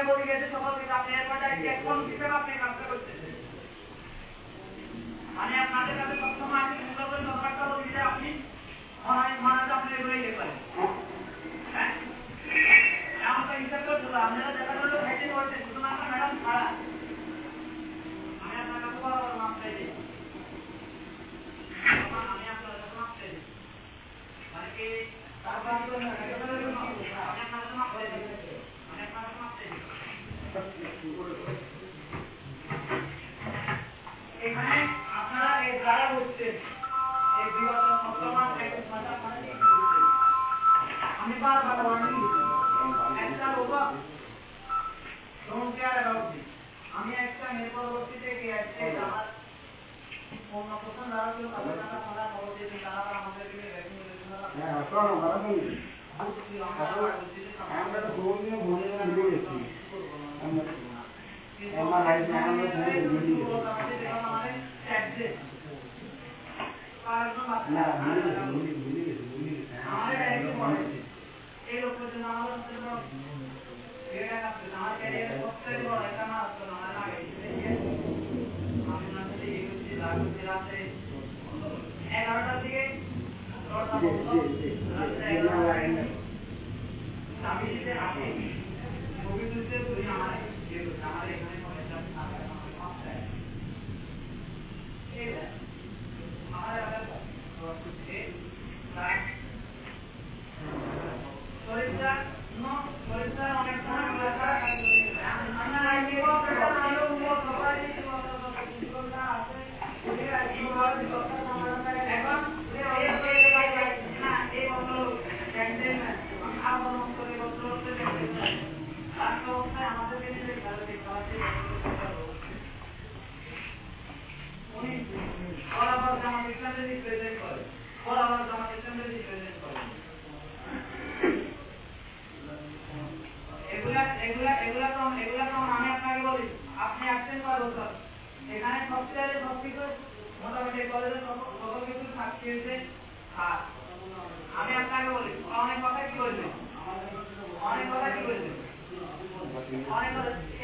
বলি গেছে সকল থেকে আপনি এর পরে এখন হিসেবে আপনি কাজটা করতেছেন মানে আপনাদের কাছে সবসময় আপনি চিন্তা করে ব্যাপারটা বলি যে আপনি মনে আপনি এগুলোই লিখতে পারেন হ্যাঁ এমন তো হিসাব করতে হবে আপনারা দেখা গেল খাইতে বলছেন শুধুমাত্র ম্যাডাম ছাড়া আমি আপনার কাছে বরাবর মাপ চাই দিই আমি আপনার কাছে মাপ চাই দিই মানে কি তারপর আমি আপনার কাছে মাপ চাই দিই এখানে আপনারা এই যারা বলছেন এই বিগত বর্তমান আমি বারবার ওয়ার্নিং একটা লোক ডোন্ট কেয়ার অ্যাবাউট দিস আমি একটা মেয়ে পরবর্তীতে গিয়ে আসছে আমার অন্য প্রথম যারা ছিল তাদের টাকা তারা খবর দিয়েছে তারা আমাদের দিকে ভ্যাকসিন দিয়েছে হ্যাঁ আসলে আমরা তো বহুদিন ভুলে গেছি আমার লাইফ না আমরা ভুলে গেছি না ভুলে গেছি এই লোকের জন্য আমাদের এটা কাছে আমার ক্যারিয়ারে সবচেয়ে বড় একটা মাস তো আমার লাগে আমি না যদি এই হচ্ছে লাগু রাতে 11টার দিকে আমি যদি আসি মুভি তুলতে তুই আমার এখানে এখানে সবচেয়ে সবকিছু মোটামুটি কলেজের সকল কিছু থাকছে আর আমি আপনাকে বলি অনেক কথা কি বলবেন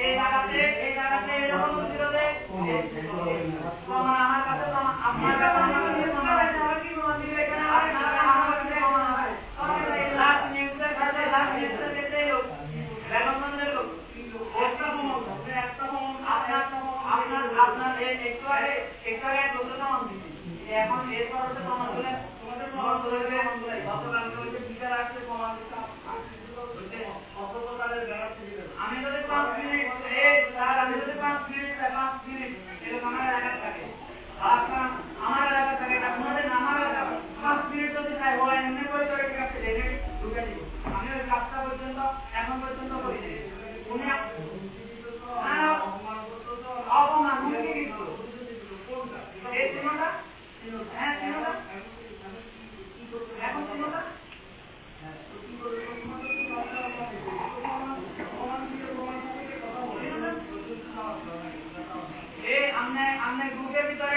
এই জায়গাতে এরকম ছিল যে আমার কাছে আপনার এখন এর পরে প্রমাণ করে তোমাদের প্রমাণ করে গতকালকে ওই যে বিচার আসছে প্রমাণ আমি যদি 5 মিনিট এরকম আমার এলাকা থাকে আমার এলাকা থাকে আপনাদের আমার এলাকা 5 মিনিট যদি চাই ওরা এমনি করে কাছে ঢুকে দিব আমি ওই কাজটা পর্যন্ত এখন পর্যন্ত করি উনি অপমান হুমকি দিচ্ছিল এই চিহ্নটা হ্যাঁ চিহ্নটা এখন চিহ্নটা हमने ग्रुप के भीतर